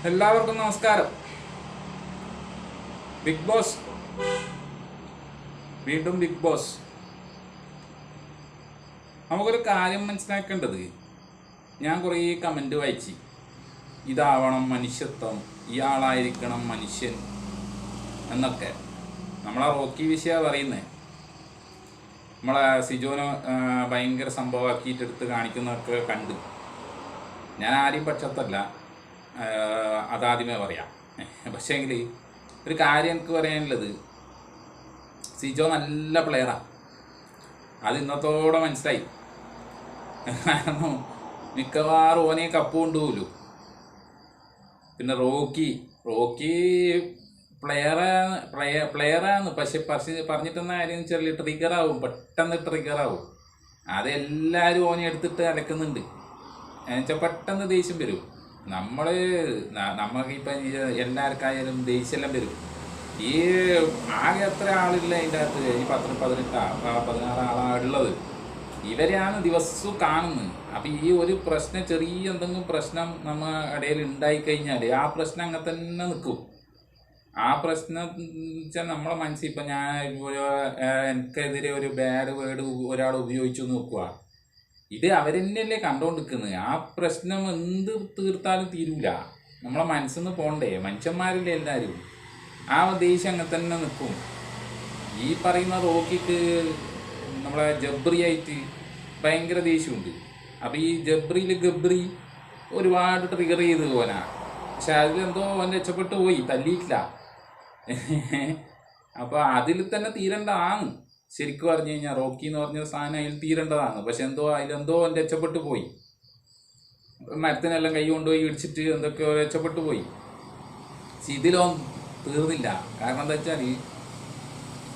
എല്ലാവർക്കും നമസ്കാരം. Big boss, വീണ്ടും ബിഗ് ബോസ്. നമുക്കൊരു കാര്യം മനസ്സിലാക്കേണ്ടത്, ഞാൻ കുറേ കമൻറ്റ് വായിച്ചു. ഇതാവണം മനുഷ്യത്വം, ഇയാളായിരിക്കണം മനുഷ്യൻ എന്നൊക്കെ. നമ്മളെ റോക്കി വിഷയം പറയുന്നത്, നമ്മളെ സിജോനെ ഭയങ്കര സംഭവമാക്കിയിട്ടെടുത്ത് കാണിക്കുന്നതൊക്കെ കണ്ട് ഞാൻ ആരെയും പക്ഷത്തല്ല, അതാദ്യമേ പറയാം. പക്ഷേങ്കിൽ ഒരു കാര്യം എനിക്ക് പറയാനുള്ളത്, സിജോ നല്ല പ്ലെയറാണ്. അത് ഇന്നത്തോടെ മനസ്സിലായി. കാരണം മിക്കവാറും ഓനെ കപ്പ് കൊണ്ടുപോലു. പിന്നെ റോക്കി പ്ലെയറാണ്. പക്ഷെ പറഞ്ഞിട്ടെന്ന കാര്യം ചെറിയ ട്രിഗറാവും, പെട്ടെന്ന് ട്രിഗറാവും. അതെല്ലാവരും ഓനെ എടുത്തിട്ട് അലക്കുന്നുണ്ട്. എന്നുവെച്ചാൽ പെട്ടെന്ന് ദേഷ്യം വരും. നമുക്കിപ്പം എല്ലാവർക്കായാലും ദേഷ്യമെല്ലാം വരും. ഈ ആകെ എത്ര ആളില്ല അതിൻ്റെ അകത്ത്? ഈ 16 ആളാണ് ഉള്ളത്. ഇവരെയാണ് ദിവസവും കാണുന്നത്. അപ്പം ഈ ഒരു പ്രശ്നം, ചെറിയ എന്തെങ്കിലും പ്രശ്നം നമ്മൾ ഇടയിൽ ഉണ്ടായിക്കഴിഞ്ഞാൽ ആ പ്രശ്നം അങ്ങനെ തന്നെ നിൽക്കും. ആ പ്രശ്നം വെച്ചാൽ നമ്മളെ മനസ്സിൽ ഇപ്പം എനിക്കെതിരെ ഒരു ബാഡ് വേർഡ് ഒരാൾ ഉപയോഗിച്ചു നോക്കുക, ഇത് അവരെന്നെയല്ലേ കണ്ടുകൊണ്ടിരിക്കുന്നത്. ആ പ്രശ്നം എന്ത് തീർത്താലും തീരൂല. നമ്മളെ മനസ്സിൽ നിന്ന് പോണ്ടേ, മനുഷ്യന്മാരില്ലേ എല്ലാവരും. ആ ദേഷ്യം അങ്ങനെ തന്നെ നിൽക്കും. ഈ പറയുന്ന റോക്കിക്ക് നമ്മളെ ജബ്രിയായിട്ട് ഭയങ്കര ദേഷ്യമുണ്ട്. അപ്പോൾ ഈ ഗബ്രി ഒരുപാട് ട്രിഗർ ചെയ്ത് പോനാ. പക്ഷെ അതിലെന്തോ അവൻ രക്ഷപ്പെട്ടു പോയി, തല്ലിയിട്ടില്ല. അപ്പോൾ അതിൽ തന്നെ തീരേണ്ടതാണ്. ശരിക്കും പറഞ്ഞു കഴിഞ്ഞാൽ റോക്കി എന്ന് പറഞ്ഞ സാധനം അതിൽ തീരേണ്ടതാണ്. പക്ഷെ അതിലെന്തോ അവൻ രക്ഷപ്പെട്ടു പോയി. മരത്തിനെല്ലാം കൈ കൊണ്ടുപോയി ഇടിച്ചിട്ട് എന്തൊക്കെയോ രക്ഷപ്പെട്ടു പോയി. ഇതിലോ തീർന്നില്ല. കാരണം എന്താ വെച്ചാൽ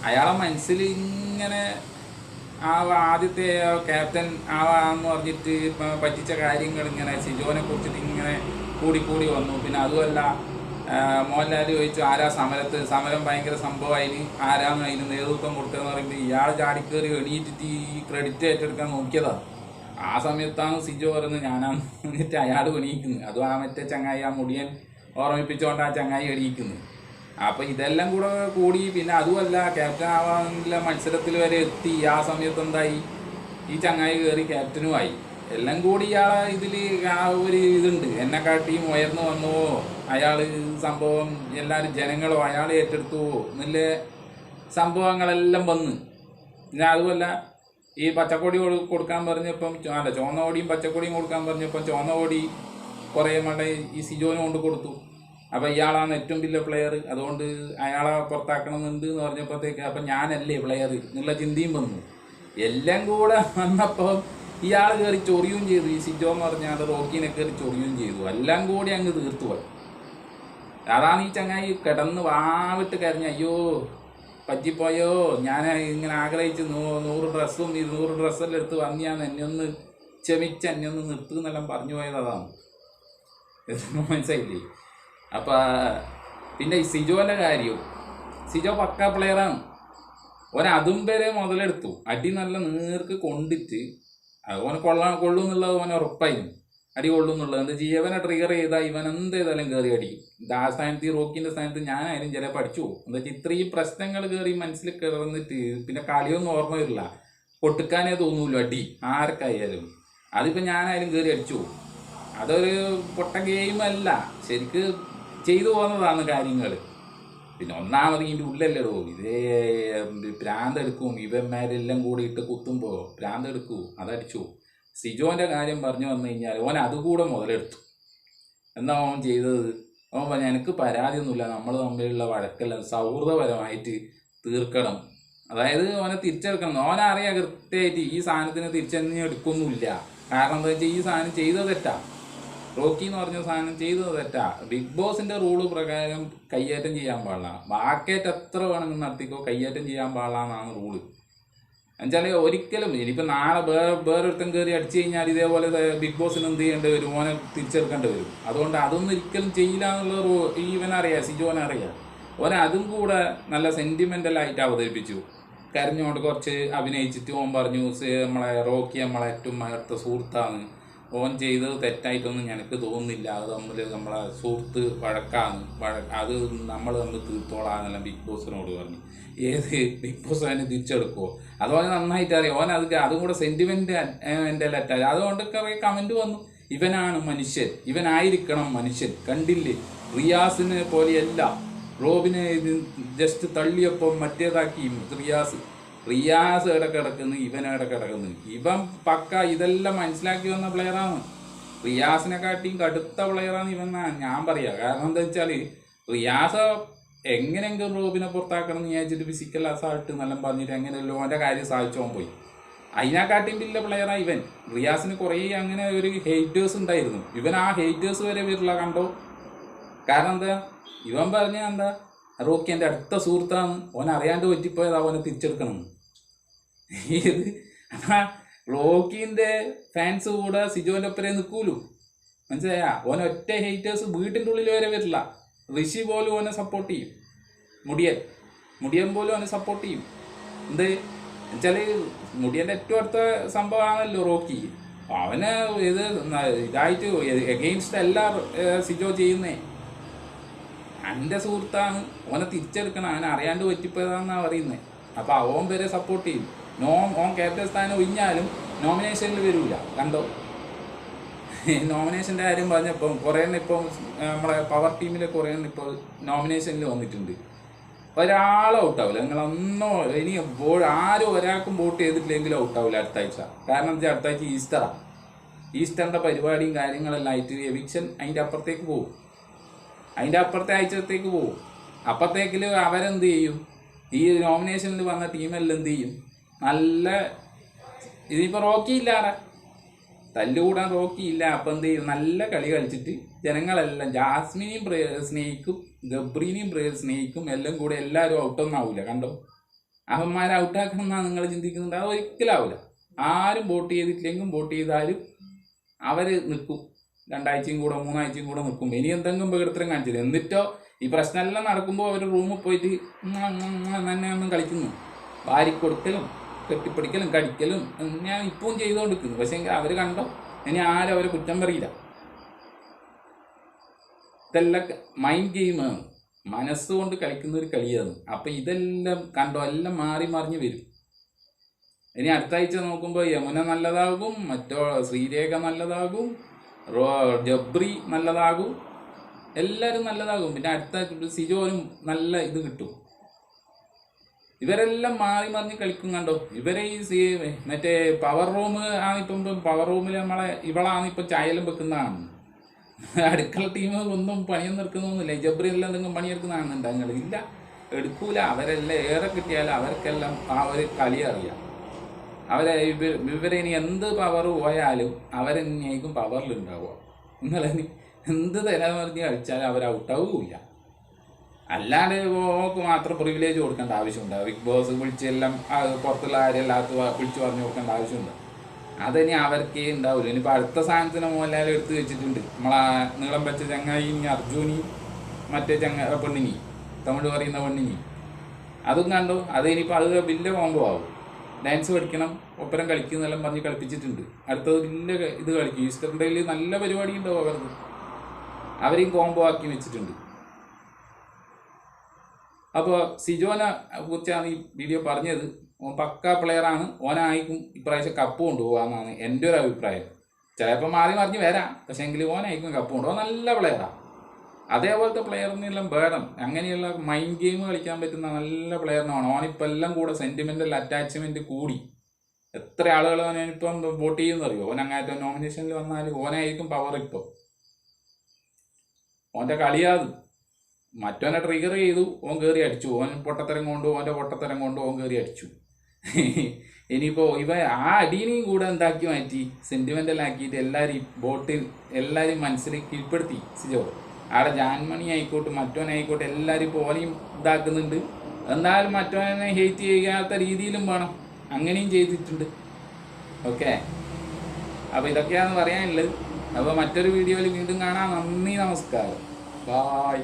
അയാളെ മനസ്സിൽ ഇങ്ങനെ ആദ്യത്തെ ക്യാപ്റ്റൻ ആവാന്ന് പറഞ്ഞിട്ട് പറ്റിച്ച കാര്യങ്ങൾ ഇങ്ങനെ സിജോനെ കുറിച്ചിട്ട് ഇങ്ങനെ കൂടി വന്നു. പിന്നെ അതുമല്ല, മോഹൻലാൽ ചോദിച്ചു ആരാ സമരം ഭയങ്കര സംഭവമായിന്, ആരാന്ന് അതിന് നേതൃത്വം കൊടുത്തതെന്ന് പറയുമ്പോൾ ഇയാൾ ചാടിക്കേറി എണീറ്റിട്ട് ഈ ക്രെഡിറ്റ് ഏറ്റെടുക്കാൻ നോക്കിയതാണ്. ആ സമയത്താണ് സിജോ പറയുന്നത് ഞാനാന്ന് പറഞ്ഞിട്ട് അയാൾ എണീക്കുന്നത്. അതും ആ മറ്റേ ചങ്ങായി, ആ മുടിയൻ ഓർമ്മിപ്പിച്ചുകൊണ്ട് ആ ചങ്ങായി എണീക്കുന്നത്. അപ്പോൾ ഇതെല്ലാം കൂടി പിന്നെ അതുമല്ല, ക്യാപ്റ്റൻ ആവാനുള്ള മത്സരത്തിൽ വരെ എത്തി. ആ സമയത്ത് എന്തായി, ഈ ചങ്ങായി കയറി ക്യാപ്റ്റനുമായി. എല്ലാം കൂടി ഇയാളെ ഇതിൽ ആ ഒരു ഇതുണ്ട്, എന്നെക്കാട്ടിയും ഉയർന്നു വന്നുവോ അയാൾ, സംഭവം എല്ലാവരും ജനങ്ങളോ അയാൾ ഏറ്റെടുത്തുവോ എന്നുള്ള സംഭവങ്ങളെല്ലാം വന്ന്. പിന്നെ അതുമല്ല, ഈ പച്ചക്കൊടി കൊടുക്കാൻ പറഞ്ഞപ്പം ചുവന്ന കൊടിയും പച്ചക്കൊടിയും കൊടുക്കാൻ പറഞ്ഞപ്പം ചുവന്ന കൊടി കുറേ മണ്ട ഈ സിജോന് കൊണ്ട് കൊടുത്തു. അപ്പോൾ ഇയാളാണ് ഏറ്റവും വലിയ പ്ലെയർ, അതുകൊണ്ട് അയാളെ പുറത്താക്കണമെന്നുണ്ട് എന്ന് പറഞ്ഞപ്പോഴത്തേക്ക് അപ്പം ഞാനല്ലേ പ്ലെയർ എന്നുള്ള ചിന്തയും വന്നു. എല്ലാം കൂടെ വന്നപ്പോൾ ഇയാൾ കയറി ചൊറിയും ചെയ്തു. ഈ സിജോ എന്ന് പറഞ്ഞാൽ റോക്കിനെ കയറി ചൊറിയും ചെയ്തു. എല്ലാം കൂടി അങ്ങ് തീർത്തു പോയി. അതാണ് ഈ ചങ്ങായി കിടന്ന് വാവിട്ട് കരഞ്ഞ, അയ്യോ പറ്റിപ്പോയോ, ഞാൻ ഇങ്ങനെ ആഗ്രഹിച്ച് 100 ഡ്രസ്സും 200 ഡ്രസ്സെല്ലാം എടുത്ത് വന്നിയാന്ന് എന്നെ ഒന്ന് ക്ഷമിച്ച് എന്നെ ഒന്ന് നിർത്തുന്നെല്ലാം പറഞ്ഞു പോയത് അതാണ്. മനസ്സിലായില്ലേ? അപ്പം പിന്നെ ഈ സിജോൻ്റെ കാര്യം, സിജോ പക്ക പ്ലെയറാണ്. അതും വരെ മുതലെടുത്തു. അടി നല്ല നേർക്ക് കൊണ്ടിട്ട് ഓനെ കൊള്ളും എന്നുള്ളത് ഓനെ ഉറപ്പായിരുന്നു. അടി കൊള്ളും എന്നുള്ളത് എന്താ ചെയ്യുക, ഇവനെ ട്രിഗർ ചെയ്താൽ ഇവൻ എന്ത് ചെയ്താലും കയറി അടിക്കും. ആ സ്ഥാനത്ത്, ഈ റോക്കിൻ്റെ സ്ഥാനത്ത് ഞാനായാലും ചിലപ്പോൾ പഠിച്ചു പോകും. എന്താ വെച്ചാൽ ഇത്രയും പ്രശ്നങ്ങൾ കയറി മനസ്സിൽ കിടന്നിട്ട് പിന്നെ കളിയൊന്നും ഓർമ്മ വരില്ല, പൊട്ടിക്കാനേ തോന്നൂല്ലോ അടി ആർക്കായാലും. അതിപ്പോൾ ഞാനായാലും കയറി അടിച്ചു പോകും. അതൊരു പൊട്ട ഗെയിമല്ല, ശരിക്ക് ചെയ്തു പോകുന്നതാണ് കാര്യങ്ങൾ. പിന്നെ ഒന്നാമത് ഇതിൻ്റെ ഉള്ളല്ലോ ഇതേ ഭ്രാന്തെടുക്കും. ഇവന്മാരെല്ലാം കൂടി ഇട്ട് കുത്തുമ്പോൾ ഭ്രാന്തെടുക്കൂ, അതടിച്ചു. സിജോൻ്റെ കാര്യം പറഞ്ഞു വന്നു കഴിഞ്ഞാൽ ഓൻ അതുകൂടെ മുതലെടുത്തു. എന്താ ഓൻ ചെയ്തത്? ഓൻ പറഞ്ഞു എനിക്ക് പരാതിയൊന്നുമില്ല, നമ്മൾ തമ്മിലുള്ള വഴക്കെല്ലാം സൗഹൃദപരമായിട്ട് തീർക്കണം. അതായത് ഓനെ തിരിച്ചെടുക്കണം. ഓനറിയാം കൃത്യമായിട്ട് ഈ സാധനത്തിന് തിരിച്ചെന്നെ എടുക്കൊന്നുമില്ല. കാരണം എന്താ വെച്ചാൽ ഈ സാധനം ചെയ്തത് തെറ്റാ. റോക്കി എന്ന് പറഞ്ഞ സാധനം ചെയ്തത് തെറ്റാ. ബിഗ് ബോസിൻ്റെ റൂള് പ്രകാരം കയ്യേറ്റം ചെയ്യാൻ പാടില്ല. വാക്കേറ്റ് എത്ര വേണമെങ്കിൽ നടത്തിക്കോ, കയ്യേറ്റം ചെയ്യാൻ പാടില്ല എന്നാണ് റൂള്. എന്നുവെച്ചാൽ ഒരിക്കലും ഇനിയിപ്പോൾ നാളെ വേറൊരുത്തം കയറി അടിച്ചു കഴിഞ്ഞാൽ ഇതേപോലെ ബിഗ് ബോസിന് എന്ത് ചെയ്യേണ്ടി വരും, ഓനെ തിരിച്ചെടുക്കേണ്ടി വരും. അതുകൊണ്ട് അതൊന്നും ഒരിക്കലും ചെയ്യില്ല എന്നുള്ള ഇവനറിയാം, സിജോനറിയാം. അതും കൂടെ നല്ല സെൻറ്റിമെൻ്റലായിട്ട് അവതരിപ്പിച്ചു. കരഞ്ഞുകൊണ്ട് കുറച്ച് അഭിനയിച്ചിട്ട് ഓൻ പറഞ്ഞു നമ്മളെ റോക്കി നമ്മളെ ഏറ്റവും അടുത്ത സുഹൃത്താണ്, ഓൻ ചെയ്തത് തെറ്റായിട്ടൊന്നും എനിക്ക് തോന്നുന്നില്ല. അത് തമ്മിൽ നമ്മളെ സുഹൃത്ത് വഴക്കാണ്, അത് നമ്മൾ തമ്മിൽ തീർത്തോളാന്നെല്ലാം ബിഗ് ബോസിനോട് പറഞ്ഞു. ഏത് ബിഗ് ബോസ് അതിനെ തിരിച്ചെടുക്കുമോ? അതുപോലെ നന്നായിട്ട് അറിയാം ഓൻ. അതും കൂടെ സെൻറ്റിമെൻ്റ് എൻ്റെ ലെറ്റായി. അതുകൊണ്ടൊക്കെ കമൻറ്റ് വന്നു, ഇവനാണ് മനുഷ്യൻ, ഇവനായിരിക്കണം മനുഷ്യൻ. കണ്ടില്ലേ, റിയാസിനെ പോലെയല്ല. റോബിനെ ജസ്റ്റ് തള്ളിയപ്പം മറ്റേതാക്കി റിയാസ് എവിടെ കിടക്കുന്നു, ഇവൻ എവിടെ കിടക്കുന്നു. ഇവൻ പക്ക ഇതെല്ലാം മനസ്സിലാക്കി വന്ന പ്ലെയറാണ്. റിയാസിനെ കാട്ടിയും കടുത്ത പ്ലെയറാണ് ഇവൻ ഞാൻ പറയാം. കാരണം എന്താ വെച്ചാൽ റിയാസ് എങ്ങനെയെങ്കിലും റോബിനെ പുറത്താക്കണം എന്ന് വിചാരിച്ചിട്ട് ഫിസിക്കൽ അസാൾട്ട് നല്ല പറഞ്ഞിട്ട് എങ്ങനെയല്ലോ അവൻ്റെ കാര്യം സാധിച്ചോൻ പോയി. അതിനെക്കാട്ടിയും വലിയ പ്ലെയറാണ് ഇവൻ. റിയാസിന് കുറേ അങ്ങനെ ഒരു ഹെയ്റ്റേഴ്സ് ഉണ്ടായിരുന്നു. ഇവൻ ആ ഹെയ്റ്റേഴ്സ് വരെ വരില്ല, കണ്ടോ. കാരണം എന്താ, ഇവൻ പറഞ്ഞ എന്താ, റോക്കി എൻ്റെ അടുത്ത സുഹൃത്താണ്, ഓൻ അറിയാണ്ട് പറ്റിപ്പോയത് അവനെ തിരിച്ചെടുക്കണം. ഇത് റോക്കിൻ്റെ ഫാൻസ് കൂടെ സിജോൻ്റെ ഒപ്പരെ നിൽക്കൂലു, മനസ്സിലായ. ഓൻ ഒറ്റ ഹെയ്റ്റേഴ്സ് വീട്ടിൻ്റെ ഉള്ളിൽ വരെ വരില്ല. ഋഷി പോലും ഓനെ സപ്പോർട്ട് ചെയ്യും, മുടിയൻ പോലും ഓനെ സപ്പോർട്ട് ചെയ്യും. എന്ത് വെച്ചാൽ മുടിയൻ്റെ ഏറ്റവും അടുത്ത സംഭവമാണല്ലോ റോക്കി. അവന് ഇതായിട്ട് എഗെയിൻസ്റ്റ് എല്ലാ സിജോ ചെയ്യുന്നേ. എൻ്റെ സുഹൃത്താണ്, ഓനെ തിരിച്ചെടുക്കണം, അവനെ അറിയാണ്ട് പറ്റിപ്പോയതാണെന്നാണ് പറയുന്നത്. അപ്പോൾ അവൻ വരെ സപ്പോർട്ട് ചെയ്യും. ഓൻ ക്യാപ്റ്റൻ സ്ഥാനം ഒഴിഞ്ഞാലും നോമിനേഷനിൽ വരില്ല, കണ്ടോ. നോമിനേഷൻ്റെ കാര്യം പറഞ്ഞപ്പം കുറേ ഇപ്പം നമ്മളെ പവർ ടീമിലെ കുറേ ഇപ്പോൾ നോമിനേഷനിൽ വന്നിട്ടുണ്ട്. ഒരാളും ഔട്ടാവില്ല. നിങ്ങളൊന്നോ ഇനി ആരും ഒരാൾക്കും വോട്ട് ചെയ്തിട്ടില്ലെങ്കിലും ഔട്ടാവില്ല അടുത്ത ആഴ്ച. കാരണം എന്താ, അടുത്ത ആഴ്ച ഈസ്റ്ററിൻ്റെ പരിപാടിയും കാര്യങ്ങളെല്ലാം ആയിട്ട് എവിക്ഷൻ അതിൻ്റെ അപ്പുറത്തേക്ക് പോകും. അതിൻ്റെ അപ്പുറത്തെ ആഴ്ചത്തേക്ക് പോകും. അപ്പുറത്തേക്കിൽ അവരെന്ത് ചെയ്യും, ഈ നോമിനേഷനിൽ വന്ന ടീമെല്ലാം എന്ത് ചെയ്യും, നല്ല ഇതിപ്പോൾ റോക്കി ഇല്ലാറെ തല്ലുകൂടാൻ റോക്കി ഇല്ല. അപ്പം എന്ത് ചെയ്യും, നല്ല കളി കളിച്ചിട്ട് ജനങ്ങളെല്ലാം ജാസ്മിനെയും സ്നേഹിക്കും, ഗബ്രീനെയും സ്നേഹിക്കും, എല്ലാം കൂടെ എല്ലാവരും ഔട്ടൊന്നും ആവില്ല, കണ്ടോ. അവന്മാരെ ഔട്ടാക്കണം എന്നാണ് നിങ്ങൾ ചിന്തിക്കുന്നുണ്ട്. അത് ഒരിക്കലും ആവില്ല. ആരും വോട്ട് ചെയ്തിട്ടില്ലെങ്കിലും വോട്ട് ചെയ്താലും അവർ നിൽക്കും. 2 ആഴ്ചയും കൂടെ 3 ആഴ്ചയും കൂടെ നിൽക്കും. ഇനി എന്തെങ്കിലും ബഹുത്തരം കാണിച്ചില്ല. എന്നിട്ടോ ഈ പ്രശ്നമെല്ലാം നടക്കുമ്പോൾ അവർ റൂമിൽ പോയിട്ട് തന്നെ ഒന്നും കളിക്കുന്നു. വാരിക്കൊടുക്കലും കെട്ടിപ്പിടിക്കലും കടിക്കലും ഞാൻ ഇപ്പം ചെയ്തുകൊണ്ടിരിക്കുന്നു. പക്ഷേ അവർ കണ്ടോ, ഇനി ആരും അവരെ കുറ്റം പറയില്ല. ഇതെല്ലാം മൈൻഡ് ഗെയിമാണ്, മനസ്സുകൊണ്ട് കളിക്കുന്ന ഒരു കളിയാണ്. അപ്പം ഇതെല്ലാം കണ്ടോ, എല്ലാം മാറി മറിഞ്ഞ് വരും. ഇനി അടുത്ത ആഴ്ച നോക്കുമ്പോൾ യമുന നല്ലതാകും, മറ്റോ ശ്രീരേഖ നല്ലതാകും, ജബ്രി നല്ലതാകും, എല്ലാവരും നല്ലതാകും. പിന്നെ അടുത്ത സിജോനും നല്ല ഇത് കിട്ടും. ഇവരെല്ലാം മാറി മറിഞ്ഞ് കളിക്കും, കണ്ടോ. ഇവരെ ഈ മറ്റേ പവർ റൂം ആണിപ്പം, പവർ റൂമിൽ ഇവളാണ് ഇപ്പം ചായലും വെക്കുന്നതാണ്. അടുക്കള ടീം ഒന്നും പണിയൊന്നും എടുക്കുന്നൊന്നുമില്ല. ജബ്രി എല്ലാം എന്തെങ്കിലും പണിയെടുക്കുന്നതാണെന്നുണ്ട് നിങ്ങൾ ഇല്ല, എടുക്കൂല. അവരെല്ലാം ഏറെ കിട്ടിയാലും അവർക്കെല്ലാം ആ ഒരു കളി അറിയാം. ഇവരെ ഇനി എന്ത് പവർ പോയാലും അവരെന്നെയായിരിക്കും പവറിലുണ്ടാവുക. നിങ്ങളിനി എന്ത് തലമറിഞ്ഞ് കളിച്ചാലും അവർ ഔട്ടാവുകയില്ല. അല്ലാണ്ട് ഓക്ക് മാത്രം പ്രിവിലേജ് കൊടുക്കേണ്ട ആവശ്യമുണ്ട്. ബിഗ് ബോസ് വിളിച്ചെല്ലാം പുറത്തുള്ള ആരെല്ലാത്ത വിളിച്ച് പറഞ്ഞു കൊടുക്കേണ്ട ആവശ്യമുണ്ട്. അതിനി അവർക്കേ ഉണ്ടാവില്ല. ഇനിയിപ്പോൾ അടുത്ത സാധനത്തിന് മോഹൻലാൽ എടുത്ത് വെച്ചിട്ടുണ്ട്. നമ്മളാ നീളം വെച്ച ചങ്ങായി അർജുനി, മറ്റേ പെണ്ണിനി, തമിഴ് പറയുന്ന പെണ്ണിനി, അതും കണ്ടു. അത് ഇനിയിപ്പോൾ അത് വലിയ കോംബോ ആവും. ഡാൻസ് പഠിക്കണം, ഒപ്പരം കളിക്കുന്നെല്ലാം പറഞ്ഞ് കളിപ്പിച്ചിട്ടുണ്ട്. അടുത്തത് വലിയ ഇത് കളിക്കും. ഈസ്റ്ററിൻ്റെ നല്ല പരിപാടി ഉണ്ടാവും അവർക്ക്. അവരെയും കോംബോ ആക്കി വെച്ചിട്ടുണ്ട്. അപ്പോൾ സിജോനെ കുറിച്ചാണ് ഈ വീഡിയോ പറഞ്ഞത്. ഓൻ പക്ക പ്ലെയറാണ്. ഓനായിരിക്കും ഇപ്രാവശ്യം കപ്പ് കൊണ്ടുപോകാമെന്നാണ് എൻ്റെ ഒരു അഭിപ്രായം. ചിലപ്പോൾ മാറി മറിഞ്ഞ് വരാം, പക്ഷേ എങ്കിൽ ഓനായിരിക്കും കപ്പ് കൊണ്ടുപോകാൻ. നല്ല പ്ലെയറാണ്. അതേപോലത്തെ പ്ലെയറിനെല്ലാം വേണം. അങ്ങനെയുള്ള മൈൻഡ് ഗെയിം കളിക്കാൻ പറ്റുന്ന നല്ല പ്ലെയറിനാണ്. ഓനിപ്പോൾ എല്ലാം കൂടെ സെൻറ്റിമെൻ്റൽ അറ്റാച്ച്മെൻറ്റ് കൂടി. എത്ര ആളുകൾ ഓനിപ്പം വോട്ട് ചെയ്യുമെന്ന് അറിയോ. ഓൻ അങ്ങനത്തെ നോമിനേഷനിൽ വന്നാൽ ഓനായിരിക്കും പവർ. ഇപ്പോൾ ഓൻ്റെ കളിയാത്. മറ്റോനെ ട്രിഗർ ചെയ്തു, ഓൻ കയറി അടിച്ചു. ഓൻ പൊട്ടത്തരം കൊണ്ട് ഓൻ കയറി അടിച്ചു. ഇനിയിപ്പോൾ ആ അടീനെയും കൂടെ എന്താക്കി മാറ്റി, സെൻറ്റിമെൻ്റലാക്കിയിട്ട് എല്ലാവരും മനസ്സിൽ കീഴ്പ്പെടുത്തി സിജോ. അവിടെ ജാൻമണി ആയിക്കോട്ടെ മറ്റോനായിക്കോട്ടെ എല്ലാവരും ഇപ്പോൾ ഓനെയും ഇതാക്കുന്നുണ്ട്. എന്നാലും മറ്റോനെ ഹേറ്റ് ചെയ്യാത്ത രീതിയിലും വേണം. അങ്ങനെയും ചെയ്തിട്ടുണ്ട്. ഓക്കെ, അപ്പോൾ ഇതൊക്കെയാണ് പറയാനുള്ളത്. അപ്പോൾ മറ്റൊരു വീഡിയോയിൽ വീണ്ടും കാണാം. നന്ദി, നമസ്കാരം, ബായ്.